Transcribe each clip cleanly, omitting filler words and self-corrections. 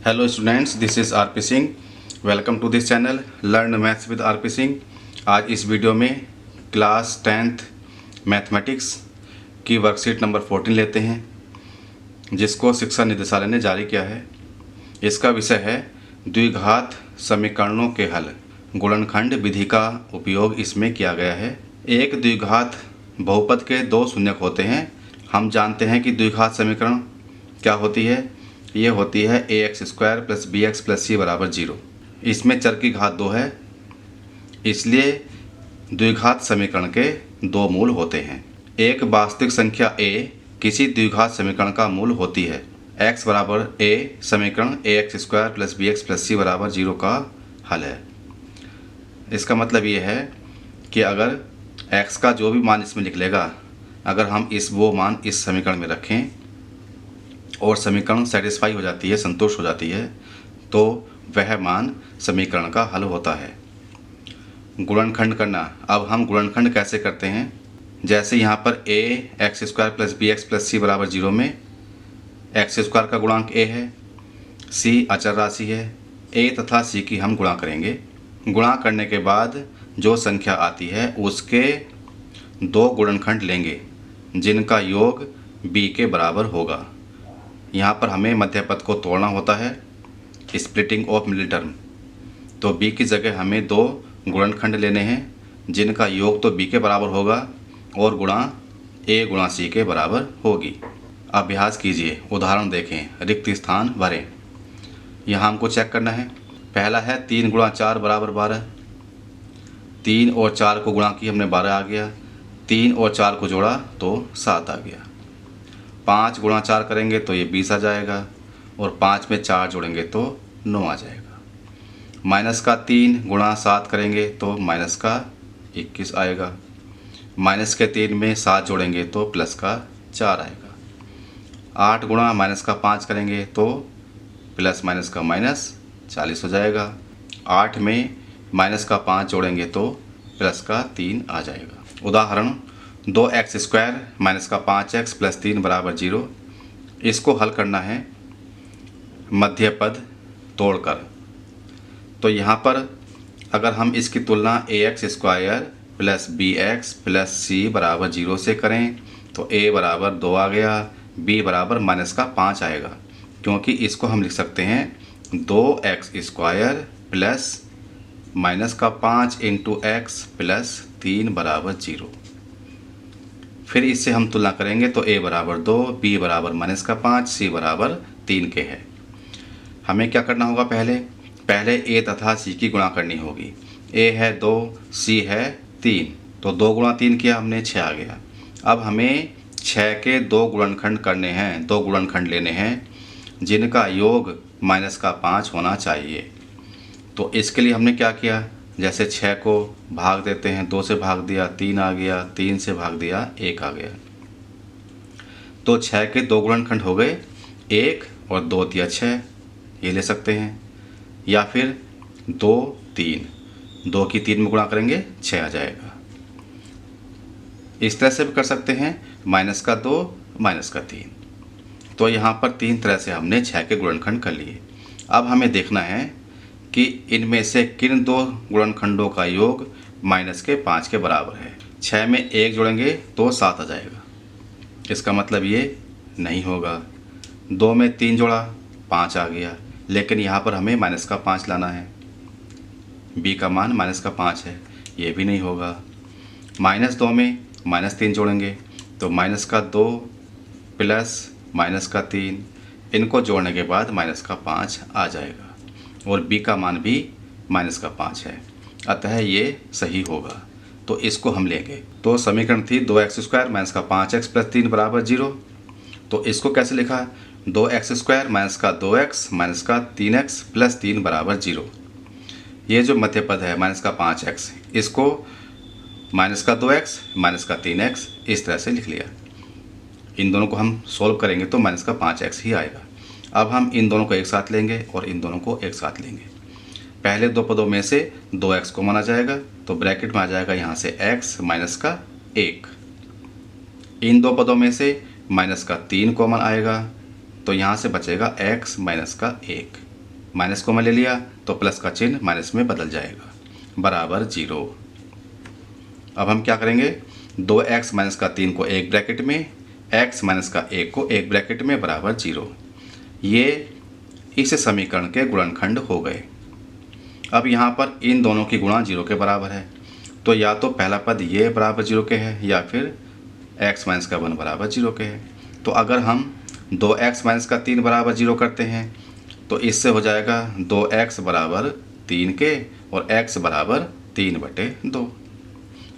Hello students, this is RP Singh. Welcome to this channel learn maths with RP Singh. आज इस video में class 10th mathematics की worksheet number 14 लेते हैं, जिसको शिक्षा निदेशालय ने जारी किया है। इसका विषय है द्विघात समीकरणों के हल। गुणनखंड विधि का उपयोग इसमें किया गया है। एक द्विघात बहुपद के दो शून्यक होते हैं। हम जानते हैं कि द्विघात समीकरण क्या होती है। ये होती है ax² + bx + c = 0। इसमें चर की घात 2 है, इसलिए द्विघात समीकरण के दो मूल होते हैं। एक वास्तविक संख्या a किसी द्विघात समीकरण का मूल होती है। x = a समीकरण ax² + bx + c = 0 का हल है। इसका मतलब ये है कि अगर x का जो भी मान इसमें निकलेगा, अगर हम वो मान इस समीकरण में रखें और समीकरण सेटिस्फाई हो जाती है, संतुष्ट हो जाती है, तो वह मान समीकरण का हल होता है। गुणनखंड करना। अब हम गुणनखंड कैसे करते हैं? जैसे यहाँ पर ax² + bx + c = 0 में x² का गुणांक a है, c अचर राशि है, a तथा c की हम गुणा करेंगे। गुणा करने के बाद जो संख्या आती है उसके दो गुणनखंड लेंगे जिनका योग b के बराबर होगा। यहाँ पर हमें मध्य पद को तोड़ना होता है, स्प्लिटिंग ऑफ मिडिल टर्म। तो b की जगह हमें दो गुणनखंड लेने हैं जिनका योग तो b के बराबर होगा और गुणा a गुणा c के बराबर होगी। अभ्यास कीजिए, उदाहरण देखें, रिक्त स्थान भरें। यहाँ हमको चेक करना है। पहला है 3 × 4 = 12। 3 और 4 को गुणा किया हमने, 12 आ गया। 3 और 4 को जोड़ा तो 7 आ गया। 5 × 4 करेंगे तो ये 20 आ जाएगा और 5 में 4 जोड़ेंगे तो 9 आ जाएगा। -3 × 7 करेंगे तो -21 आएगा। -3 में 7 जोड़ेंगे तो +4 आएगा। 8 × -5 करेंगे तो ±40 हो जाएगा। 8 में -5 जोड़ेंगे तो +3 आ जाएगा। उदाहरण 2x² - 5x + 3 = 0। इसको हल करना है मध्य पद तोड़कर। तो यहाँ पर अगर हम इसकी तुलना ax² + bx + c = 0 से करें तो a = 2 आ गया, b = -5 आएगा, क्योंकि इसको हम लिख सकते हैं 2x² + -5 × x + 3 = 0। फिर इससे हम तुलना करेंगे तो a = 2, b = -5, c = 3 के है। हमें क्या करना होगा? पहले a तथा c की गुणा करनी होगी। a है 2, c है 3, तो 2 × 3 किया हमने, 6 आ गया। अब हमें 6 के दो गुणनखंड करने हैं, दो गुणनखंड लेने हैं जिनका योग -5 होना चाहिए। तो इसके लिए हमने क्या किया? जैसे 6 को भाग देते हैं, 2 से भाग दिया 3 आ गया, 3 से भाग दिया 1 आ गया। तो 6 के दो गुणनखंड हो गए, 1 और 2 दिया 6, ये ले सकते हैं। या फिर 2 3, 2 की 3 में गुणा करेंगे 6 आ जाएगा। इस तरह से भी कर सकते हैं, -2 -3। तो यहाँ पर 3 तरह से हमने 6 के गुणनखंड कर लिए। अब हमें देखना है कि इनमें से किन दो गुणनखंडों का योग -5 के बराबर है। 6 में 1 जोड़ेंगे तो 7 आ जाएगा, इसका मतलब ये नहीं होगा। 2 में 3 जोड़ा 5 आ गया, लेकिन यहाँ पर हमें -5 लाना है, b का मान -5 है, ये भी नहीं होगा। -2 में -3 जोड़ेंगे तो -2 + -3, इनको जोड़ने के बाद -5 आ जाएगा और b का मान भी -5 है, अतः ये सही होगा। तो इसको हम लेंगे। तो समीकरण थी 2x² - 5x + 3 = 0। तो इसको कैसे लिखा? 2x² - 2x - 3x + 3 = 0। ये जो मध्य पद है -5x, इसको -2x - 3x इस तरह से लिख लिया। इन दोनों को हम सोल्व करेंगे तो -5x ही आएगा। अब हम इन दोनों को एक साथ लेंगे और इन दोनों को एक साथ लेंगे। पहले दो पदों में से 2x को माना जाएगा, तो ब्रैकेट में आ जाएगा यहाँ से x - 1। इन दो पदों में से -3 कॉमन आएगा, तो यहाँ से बचेगा x - 1। माइनस को मैं ले लिया तो प्लस का चिन्ह माइनस में बदल जाएगा, बराबर 0। अब हम क्या करेंगे, 2x माइनस का 3 को एक ब्रैकेट में, x माइनस का 1 को एक ब्रैकेट में, बराबर 0। ये इस समीकरण के गुणनखंड हो गए। अब यहाँ पर इन दोनों की गुणा 0 के बराबर है, तो या तो पहला पद ये बराबर 0 के है या फिर x माइनस का 1 बराबर 0 के है। तो अगर हम 2x माइनस का 3 बराबर 0 करते हैं तो इससे हो जाएगा 2x बराबर 3 के और x बराबर 3/2।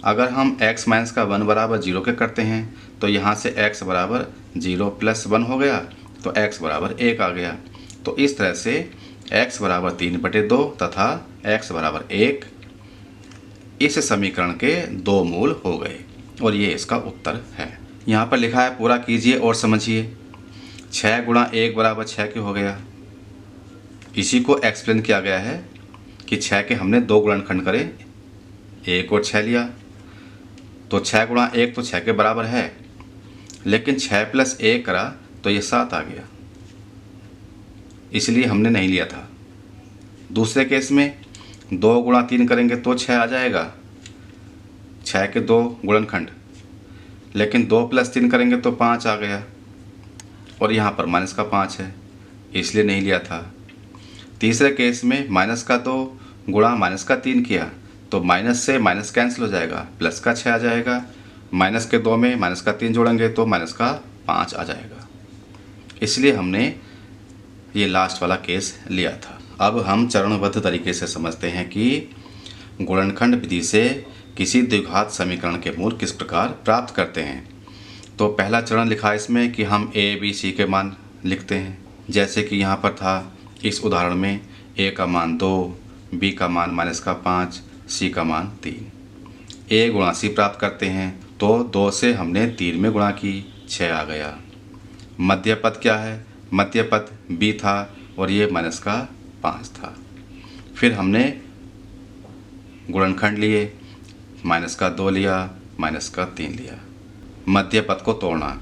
अगर हम x माइनस का 1 बराबर 0 के करते हैं तो यहाँ से x बराबर 0 + 1 हो गया, तो x बराबर 1 आ गया। तो इस तरह से x बराबर 3/2 तथा x बराबर 1 इस समीकरण के 2 मूल हो गए और ये इसका उत्तर है। यहाँ पर लिखा है, पूरा कीजिए और समझिए। 6 × 1 बराबर 6 क्यों हो गया? इसी को एक्सप्लेन किया गया है कि 6 के हमने 2 गुणनखंड करे, 1 और 6 लिया, तो 6 × 1 तो 6 के बराबर है, लेकिन 6 + 1 करा तो ये 7 आ गया, इसलिए हमने नहीं लिया था। दूसरे केस में 2 × 3 करेंगे तो 6 आ जाएगा, 6 के 2 गुणनखंड, लेकिन 2 + 3 करेंगे तो 5 आ गया और यहाँ पर माइनस का 5 है, इसलिए नहीं लिया था। तीसरे केस में माइनस का 2 गुणा माइनस का 3 किया तो माइनस से माइनस कैंसिल हो जाएगा, प्लस का 6 आ जाएगा। माइनस के 2 में माइनस का 3 जोड़ेंगे तो माइनस का 5 आ जाएगा, इसलिए हमने ये लास्ट वाला केस लिया था। अब हम चरणबद्ध तरीके से समझते हैं कि गुणनखंड विधि से किसी द्विघात समीकरण के मूल किस प्रकार प्राप्त करते हैं। तो पहला चरण लिखा है इसमें कि हम a, b, c के मान लिखते हैं, जैसे कि यहाँ पर था इस उदाहरण में a का मान 2, b का मान -5, c का मान 3। a गुणा c प्राप्त करते हैं, तो 2 से हमने 3 में गुणा की, 6 आ गया। मध्य पद क्या है? मध्य पद b था और ये -5 था। फिर हमने गुणनखंड लिए, -2 लिया, -3 लिया। मध्य पद को तोड़ना,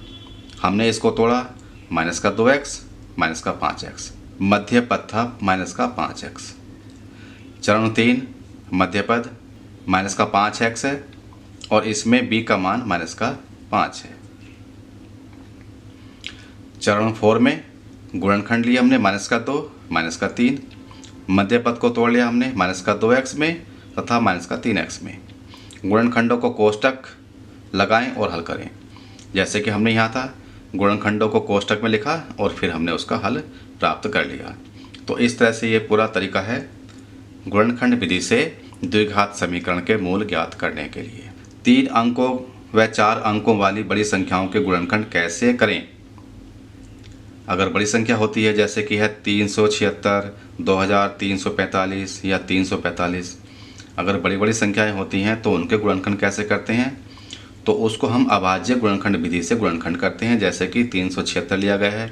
हमने इसको तोड़ा, -2x, -5x। मध्य पद था -5x। चरण 3 मध्य पद -5x है और इसमें b का मान -5 है। चरण 4 में गुणनखंड लिया हमने, -2, -3। मध्य पद को तोड़ लिया हमने, -2x में तथा -3x में। गुणनखंडों को कोष्टक लगाएं और हल करें, जैसे कि हमने यहाँ था, गुणनखंडों को कोष्टक में लिखा और फिर हमने उसका हल प्राप्त कर लिया। तो इस तरह से ये पूरा तरीका है गुणनखंड विधि से द्विघात समीकरण के मूल ज्ञात करने के लिए। 3 अंकों व 4 अंकों वाली बड़ी संख्याओं के गुणनखंड कैसे करें? अगर बड़ी संख्या होती है, जैसे कि है 376, 2345 या 345, अगर बड़ी बड़ी संख्याएं होती हैं तो उनके गुणनखंड कैसे करते हैं? तो उसको हम अभाज्य गुणनखंड विधि से गुणनखंड करते हैं। जैसे कि 376 लिया गया है,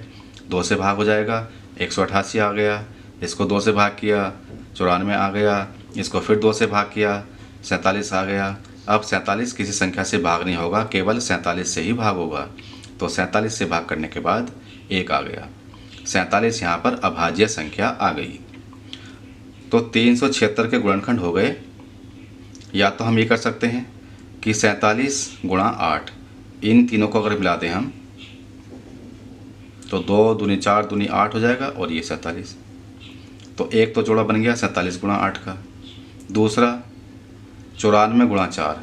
2 से भाग हो जाएगा, 188 आ गया, इसको 2 से भाग किया, 94 आ गया, इसको फिर 2 से भाग किया, 47 आ गया। अब 47 किसी संख्या से भाग नहीं होगा, केवल 47 से ही भाग होगा, तो 47 से भाग करने के बाद 1 आ गया। 47 यहाँ पर अभाज्य संख्या आ गई। तो 376 के गुणनखंड हो गए। या तो हम ये कर सकते हैं कि 47 × 8, इन तीनों को अगर मिला दें हम तो 2 दूनी 4 दूनी 8 हो जाएगा और ये 47। तो एक तो जोड़ा बन गया 47 × 8 का। दूसरा 94 × 4,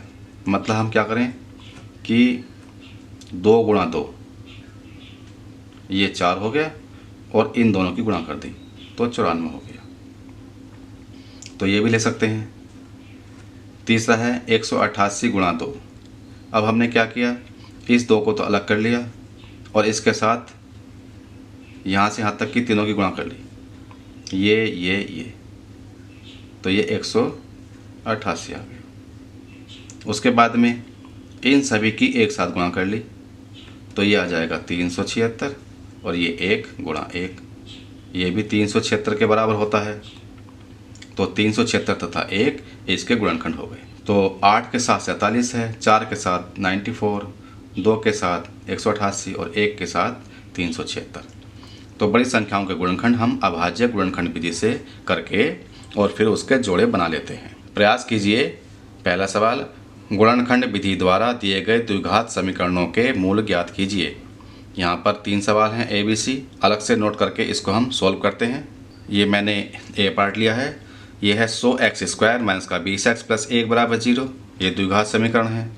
मतलब हम क्या करें कि 2 × 2, ये 4 हो गया और इन दोनों की गुणा कर दी तो 94 हो गया, तो ये भी ले सकते हैं। तीसरा है 188 × 2। अब हमने क्या किया, इस 2 को तो अलग कर लिया और इसके साथ यहाँ से यहाँ तक की तीनों की गुणा कर ली, ये, तो ये 188 आ गया। उसके बाद में इन सभी की एक साथ गुणा कर ली तो ये आ जाएगा 376 और ये 1 × 1, ये भी 376 के बराबर होता है। तो 376 तथा 1 इसके गुणनखंड हो गए। तो 8 के साथ 47 है, 4 के साथ 94, 2 के साथ 188 और 1 के साथ 376। तो बड़ी संख्याओं के गुणनखंड हम अभाज्य गुणनखंड विधि से करके और फिर उसके जोड़े बना लेते हैं। प्रयास कीजिए। पहला सवाल, गुणनखंड विधि द्वारा दिए गए द्विघात समीकरणों के मूल ज्ञात कीजिए। यहाँ पर 3 सवाल हैं ए बी सी, अलग से नोट करके इसको हम सॉल्व करते हैं। ये मैंने ए पार्ट लिया है। ये है 100x² माइनस का 20x प्लस 1 बराबर 0। ये द्विघात समीकरण है।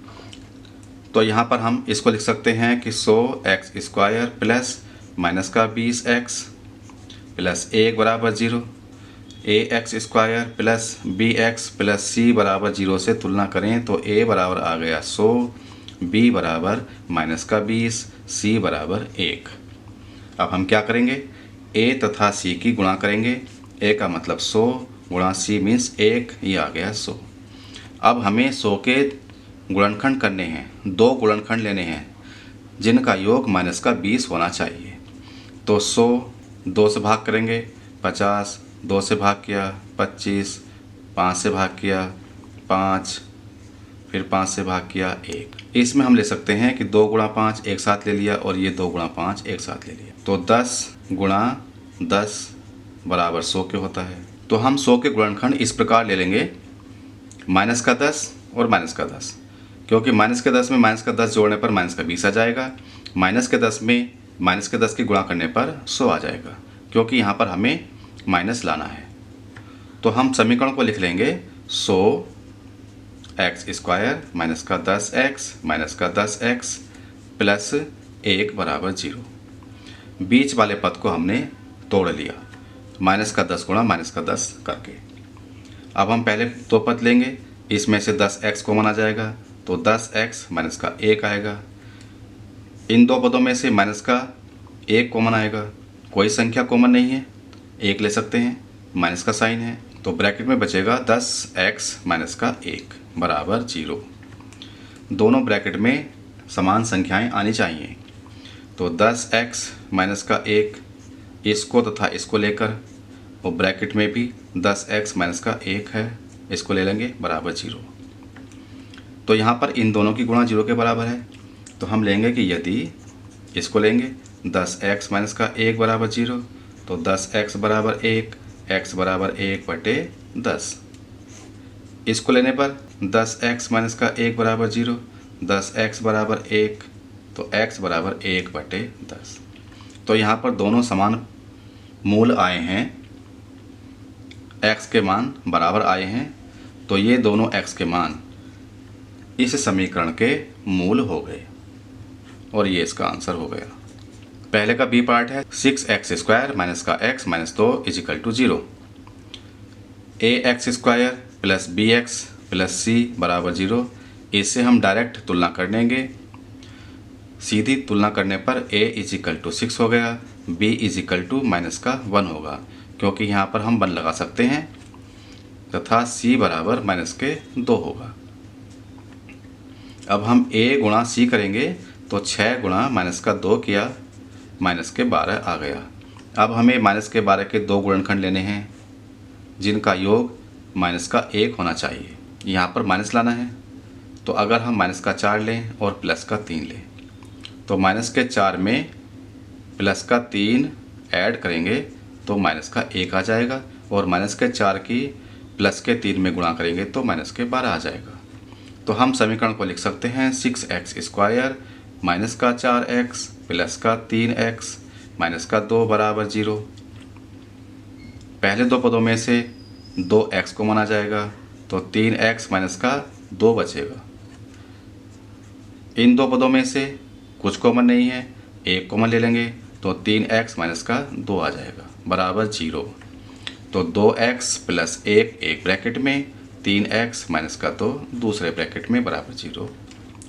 तो यहाँ पर हम इसको लिख सकते हैं कि 100x² प्लस माइनस का 20x प्लस 1 बराबर 0। ax² plus bx plus c बराबर 0 से तुलना करें तो a बराबर आ गया 100, b बराबर माइनस का 20, c बराबर 1। अब हम क्या करेंगे, a तथा c की गुणा करेंगे। a का मतलब 100 गुणा c मीन्स 1, ये आ गया 100। अब हमें 100 के गुणनखंड करने हैं। 2 गुणनखंड लेने हैं जिनका योग माइनस का 20 होना चाहिए। तो 100 2 से भाग करेंगे, 50 2 से भाग किया, 25 5 से भाग किया, 5 फिर 5 से भाग किया 1। इसमें हम ले सकते हैं कि 2 गुणा 5 एक साथ ले लिया और ये 2 गुणा 5 एक साथ ले लिया। तो 10 गुणा 10 बराबर 100 के होता है। तो हम 100 के गुणनखंड इस प्रकार ले लेंगे, माइनस का 10 और माइनस का 10, क्योंकि माइनस के 10 में माइनस का 10 जोड़ने पर माइनस का 20 आ जाएगा। माइनस के 10 में माइनस के 10 की गुणा करने पर 100 आ जाएगा, क्योंकि यहाँ पर हमें माइनस लाना है। तो हम समीकरण को लिख लेंगे 100x² माइनस का 10x माइनस का 10x प्लस 1 बराबर 0। बीच वाले पद को हमने तोड़ लिया, माइनस का 10 गुणा माइनस का 10 करके। अब हम पहले 2 पद लेंगे, इसमें से 10x कॉमन आ जाएगा तो 10x माइनस का 1 आएगा। इन 2 पदों में से माइनस का 1 कॉमन आएगा। कोई संख्या कॉमन नहीं है, 1 ले सकते हैं, माइनस का साइन है, तो ब्रैकेट में बचेगा 10x माइनस का 1 बराबर 0। दोनों ब्रैकेट में समान संख्याएं आनी चाहिए। तो 10x माइनस का 1 इसको तथा इसको लेकर, और ब्रैकेट में भी 10x माइनस का 1 है, इसको ले लेंगे बराबर 0। तो यहाँ पर इन दोनों की गुणा 0 के बराबर है। तो हम लेंगे कि यदि इसको लेंगे 10x माइनस का 1 बराबर 0, तो 10x बराबर 1, x बराबर 1 बटे 10। इसको लेने पर 10x माइनस का 1 बराबर 0, 10x बराबर 1, तो x बराबर 1 बटे 10। तो यहाँ पर दोनों समान मूल आए हैं, x के मान बराबर आए हैं। तो ये दोनों x के मान इस समीकरण के मूल हो गए और ये इसका आंसर हो गया। पहले का बी पार्ट है 6x² माइनस का x minus 2 is equal to 0। ax² plus bx plus c बराबर 0। इससे हम डायरेक्ट तुलना कर लेंगे। सीधी तुलना करने पर a इजिकल टू 6 हो गया, b इजिकल टू माइनस का 1 होगा, क्योंकि यहाँ पर हम 1 लगा सकते हैं, तथा c बराबर माइनस के 2 होगा। अब हम a गुणा c करेंगे तो 6 गुणा माइनस का 2 किया, माइनस के 12 आ गया। अब हमें माइनस के 12 के 2 गुणनखंड लेने हैं जिनका योग माइनस का 1 होना चाहिए। यहाँ पर माइनस लाना है, तो अगर हम माइनस का 4 लें और प्लस का 3 लें तो माइनस के 4 में प्लस का 3 ऐड करेंगे तो माइनस का 1 आ जाएगा, और माइनस के 4 की प्लस के 3 में गुणा करेंगे तो माइनस के 12 आ जाएगा। तो हम समीकरण को लिख सकते हैं 6x² माइनस का 4x प्लस का 3x माइनस का 2 बराबर 0। पहले 2 पदों में से 2x कॉमन आ जाएगा तो 3x माइनस का 2 बचेगा। इन 2 पदों में से कुछ कॉमन नहीं है, 1 कॉमन ले लेंगे तो 3x माइनस का 2 आ जाएगा बराबर 0। तो 2x प्लस 1 एक ब्रैकेट में, 3x माइनस का 2 दूसरे ब्रैकेट में बराबर 0।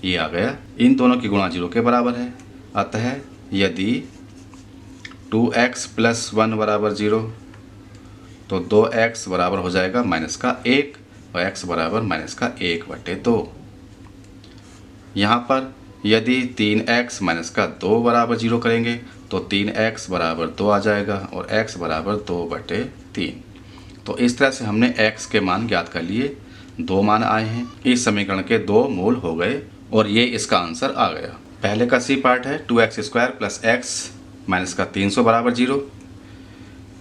ये आ गया। इन दोनों की गुणा 0 के बराबर है। अतः यदि 2x प्लस 1 बराबर 0 तो 2x बराबर हो जाएगा माइनस का 1 और x बराबर माइनस का 1 बटे 2। यहाँ पर यदि 3x माइनस का 2 बराबर 0 करेंगे तो 3x बराबर 2 आ जाएगा और x बराबर 2 बटे 3। तो इस तरह से हमने x के मान ज्ञात कर लिए। 2 मान आए हैं, इस समीकरण के 2 मूल हो गए और ये इसका आंसर आ गया। पहले का सी पार्ट है 2x² प्लस x माइनस का 300 बराबर 0,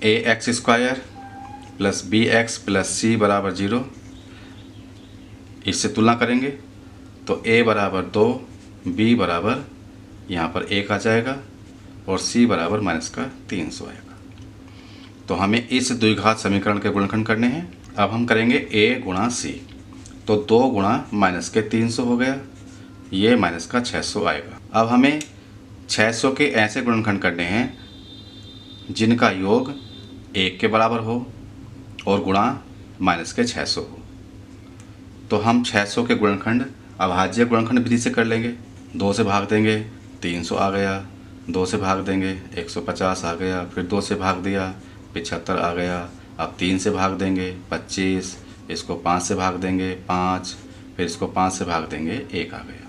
A X square plus B X plus C बराबर 0। इससे तुलना करेंगे तो a बराबर 2, b बराबर यहाँ पर 1 आ जाएगा और c बराबर माइनस का 300 आएगा। तो हमें इस द्विघात समीकरण के गुणनखंड करने हैं। अब हम करेंगे a गुणा c, तो 2 गुणा माइनस के 300 हो गया, ये माइनस का 600 आएगा। अब हमें 600 के ऐसे गुणनखंड करने हैं जिनका योग 1 के बराबर हो और गुणा माइनस के 600 हो। तो हम 600 के गुणनखंड अभाज्य गुणनखंड विधि से कर लेंगे। 2 से भाग देंगे 300 आ गया, 2 से भाग देंगे 150 आ गया, फिर 2 से भाग दिया 75 आ गया। अब 3 से भाग देंगे 25, इसको 5 से भाग देंगे 5, फिर इसको 5 से भाग देंगे 1 आ गया।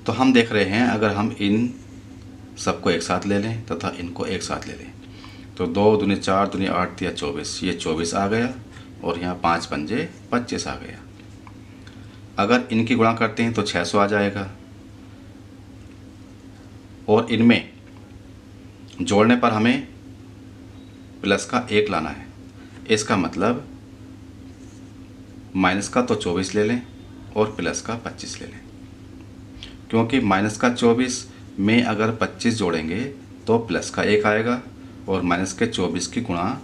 तो हम देख रहे हैं अगर हम इन सबको एक साथ ले लें तथा इनको एक साथ ले लें तो 2 दूनी 4 दूनी 8 या 24, ये 24 आ गया और यहाँ 5 पंजे 25 आ गया। अगर इनकी गुणा करते हैं तो 600 आ जाएगा और इनमें जोड़ने पर हमें प्लस का 1 लाना है। इसका मतलब माइनस का तो 24 ले लें और प्लस का 25 ले लें, क्योंकि माइनस का 24 में अगर 25 जोड़ेंगे तो प्लस का 1 आएगा और माइनस के 24 की गुणा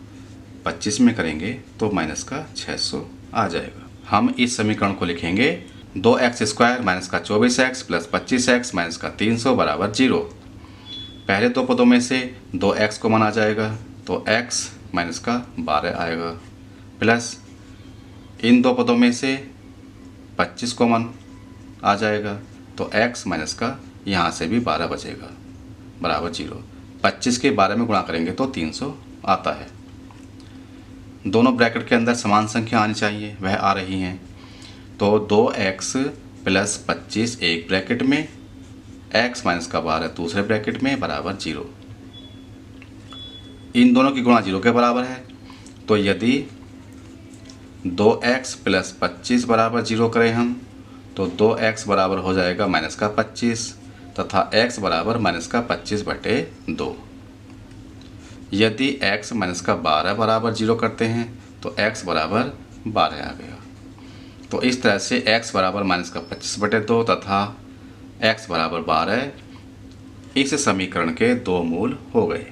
25 में करेंगे तो माइनस का 600 आ जाएगा। हम इस समीकरण को लिखेंगे 2x स्क्वायर माइनस का 24x प्लस 25x माइनस का 300 बराबर 0। पहले दो पदों में से 2x कॉमन आ जाएगा तो x माइनस का 12 आएगा, प्लस इन दो पदों में से 25 कॉमन आ जाएगा तो x माइनस का यहाँ से भी 12 बचेगा बराबर 0। 25 के 12 में गुणा करेंगे तो 300 आता है। दोनों ब्रैकेट के अंदर समान संख्या आनी चाहिए, वह आ रही हैं। तो 2x प्लस 25 एक ब्रैकेट में, x माइनस का 12 दूसरे ब्रैकेट में बराबर 0। इन दोनों की गुणा 0 के बराबर है, तो यदि 2x प्लस 25 बराबर 0 करें हम तो 2x बराबर हो जाएगा माइनस का 25 तथा x बराबर माइनस का 25/2। यदि x माइनस का 12 बराबर 0 करते हैं तो x बराबर 12 आ गया। तो इस तरह से x बराबर माइनस का 25/2 तथा x बराबर 12 इस समीकरण के दो मूल हो गए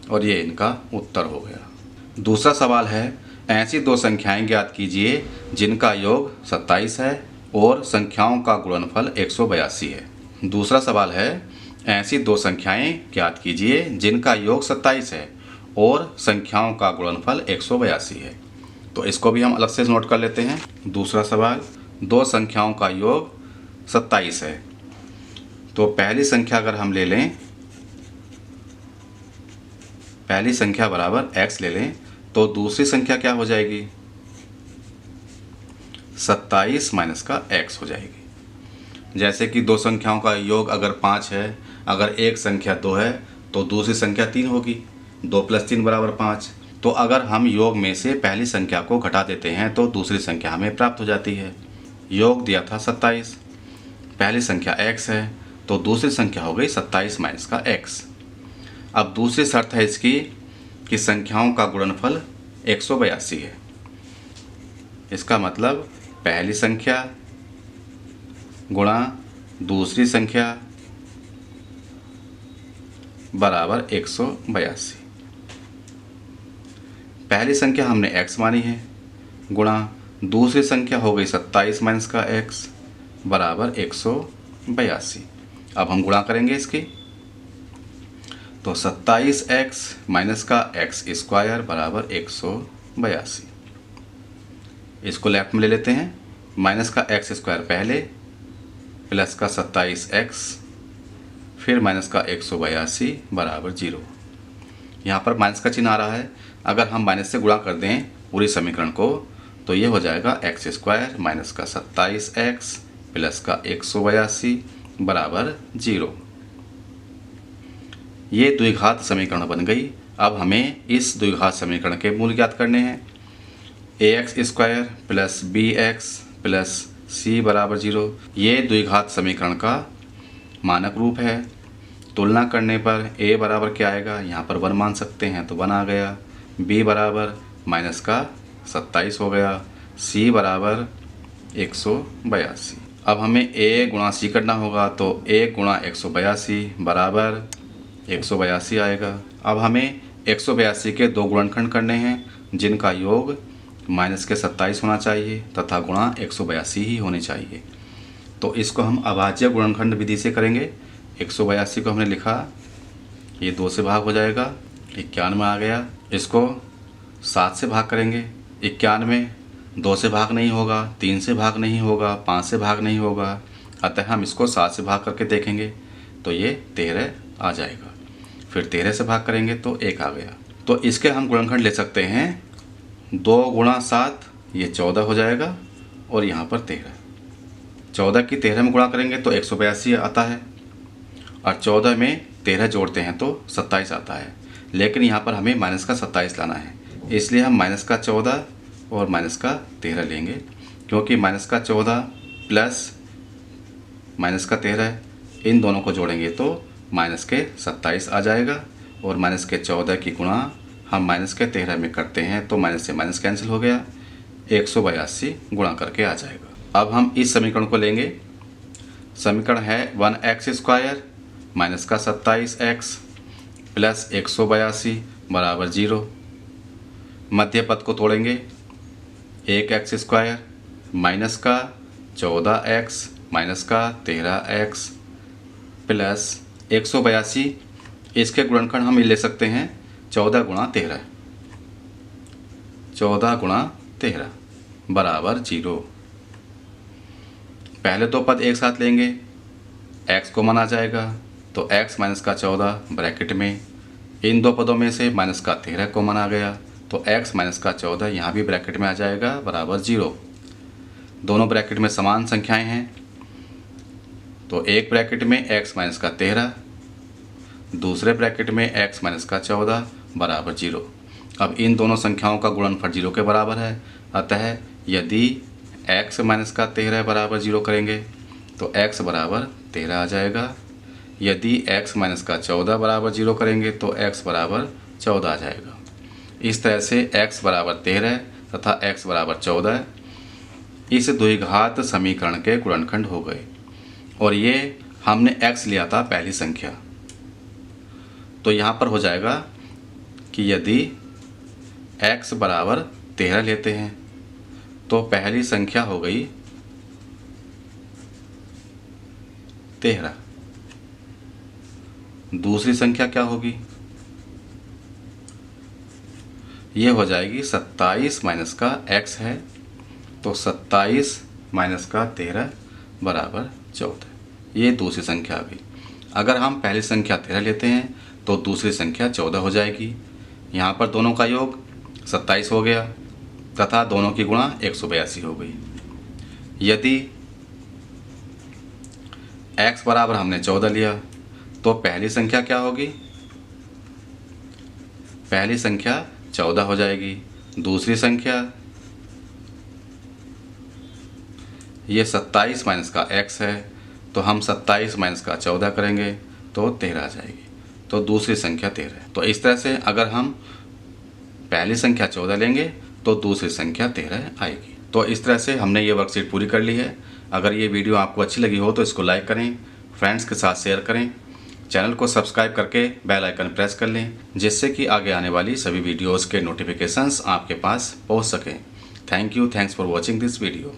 और ये इनका उत्तर हो गया। दूसरा सवाल है, ऐसी दो संख्याएं ज्ञात कीजिए जिनका योग 27 है और संख्याओं का गुणनफल 182 है। दूसरा सवाल है, ऐसी दो संख्याएं ज्ञात कीजिए जिनका योग 27 है और संख्याओं का गुणनफल 182 है। तो इसको भी हम अलग से नोट कर लेते हैं। दूसरा सवाल, दो संख्याओं का योग 27 है। तो पहली संख्या अगर हम ले लें, पहली संख्या बराबर x ले लें तो दूसरी संख्या क्या हो जाएगी, 27 माइनस का x हो जाएगी। जैसे कि दो संख्याओं का योग अगर 5 है, अगर एक संख्या 2 है तो दूसरी संख्या 3 होगी, 2 + 3 बराबर 5। तो अगर हम योग में से पहली संख्या को घटा देते हैं तो दूसरी संख्या हमें प्राप्त हो जाती है। योग दिया था 27, पहली संख्या x है तो दूसरी संख्या हो गई 27 माइनस का x। अब दूसरी शर्त है इसकी कि संख्याओं का गुणनफल 182 है। इसका मतलब पहली संख्या गुणा दूसरी संख्या बराबर 182। पहली संख्या हमने x मानी है गुणा दूसरी संख्या हो गई 27 माइनस का x बराबर 182। अब हम गुणा करेंगे इसकी, तो 27x माइनस का x स्क्वायर बराबर 182। इसको लेफ्ट में ले लेते हैं, माइनस का x स्क्वायर पहले प्लस का 27x फिर माइनस का 182 बराबर 0। यहाँ पर माइनस का चिन्ह आ रहा है। अगर हम माइनस से गुणा कर दें पूरी समीकरण को तो ये हो जाएगा x स्क्वायर माइनस का 27x प्लस का 182 बराबर 0। ये द्विघात समीकरण बन गई। अब हमें इस द्विघात समीकरण के मूल ज्ञात करने हैं। ax square plus bx plus c बराबर 0 ये द्विघात समीकरण का मानक रूप है। तुलना करने पर a बराबर क्या आएगा, यहाँ पर 1 मान सकते हैं तो 1 आ गया। b बराबर माइनस का 27 हो गया। c बराबर 182। अब हमें a गुणा c करना होगा तो a गुणा 182 बराबर 182 आएगा। अब हमें 182 के दो गुणनखंड करने हैं जिनका योग माइनस के 27 होना चाहिए तथा गुणा 182 ही होने चाहिए। तो इसको हम अभाज्य गुणनखंड विधि से करेंगे। 182 को हमने लिखा, ये 2 से भाग हो जाएगा, 91 आ गया। इसको 7 से भाग करेंगे। 91 2 से भाग नहीं होगा, 3 से भाग नहीं होगा, 5 से भाग नहीं होगा, अतः हम इसको 7 से भाग करके देखेंगे तो ये 13 आ जाएगा। फिर 13 से भाग करेंगे तो 1 आ गया। तो इसके हम गुणनखंड ले सकते हैं 2 गुणा 7, ये 14 हो जाएगा, और यहाँ पर 13। 14 की 13 में गुणा करेंगे तो 182 आता है, और 14 में 13 जोड़ते हैं तो 27 आता है। लेकिन यहाँ पर हमें माइनस का 27 लाना है, इसलिए हम माइनस का 14 और माइनस का 13 लेंगे, क्योंकि माइनस का 14 प्लस माइनस का 13 इन दोनों को जोड़ेंगे तो माइनस के 27 आ जाएगा, और माइनस के 14 की गुणा हम माइनस के 13 में करते हैं तो माइनस से माइनस कैंसिल हो गया, 182 गुणा करके आ जाएगा। अब हम इस समीकरण को लेंगे। समीकरण है 1x² माइनस का 27x प्लस 182 बराबर 0। मध्य पद को तोड़ेंगे। 1x² माइनस का 14x माइनस का 13x प्लस 182, इसके गुणनखंड हम ले सकते हैं 14 गुणा 13। 14 गुणा 13 बराबर 0। पहले दो पद एक साथ लेंगे, x कॉमन आ जाएगा तो x माइनस का 14 ब्रैकेट में, इन दो पदों में से माइनस का 13 कॉमन आ गया तो x माइनस का 14 यहाँ भी ब्रैकेट में आ जाएगा बराबर 0। दोनों ब्रैकेट में समान संख्याएं हैं तो एक ब्रैकेट में x माइनस का 13, दूसरे ब्रैकेट में x माइनस का 14 बराबर 0। अब इन दोनों संख्याओं का गुणनफल 0 के बराबर है, अतः यदि x माइनस का 13 बराबर 0 करेंगे तो x बराबर 13 आ जाएगा। यदि x माइनस का 14 बराबर 0 करेंगे तो x बराबर 14 आ जाएगा। इस तरह से x बराबर 13 तथा x बराबर 14 इस द्विघात समीकरण के गुणनखंड हो गए, और ये हमने x लिया था पहली संख्या। तो यहाँ पर हो जाएगा कि यदि x बराबर 13 लेते हैं तो पहली संख्या हो गई 13, दूसरी संख्या क्या होगी, ये हो जाएगी 27 माइनस का x है तो 27 माइनस का 13 बराबर 14। ये दूसरी संख्या आ गई। अगर हम पहली संख्या 13 लेते हैं तो दूसरी संख्या 14 हो जाएगी। यहाँ पर दोनों का योग 27 हो गया तथा दोनों की गुणा 182 हो गई। यदि x बराबर हमने 14 लिया तो पहली संख्या क्या होगी, पहली संख्या 14 हो जाएगी। दूसरी संख्या ये 27 माइनस का x है तो हम 27 माइनस का 14 करेंगे तो 13 आ जाएगी, तो दूसरी संख्या 13 है। तो इस तरह से अगर हम पहली संख्या 14 लेंगे तो दूसरी संख्या 13 आएगी। तो इस तरह से हमने ये वर्कशीट पूरी कर ली है। अगर ये वीडियो आपको अच्छी लगी हो तो इसको लाइक करें, फ्रेंड्स के साथ शेयर करें, चैनल को सब्सक्राइब करके बेल आइकन प्रेस कर लें, जिससे कि आगे आने वाली सभी वीडियोज़ के नोटिफिकेशंस आपके पास पहुंच सकें। Thank you, thanks for watching this video.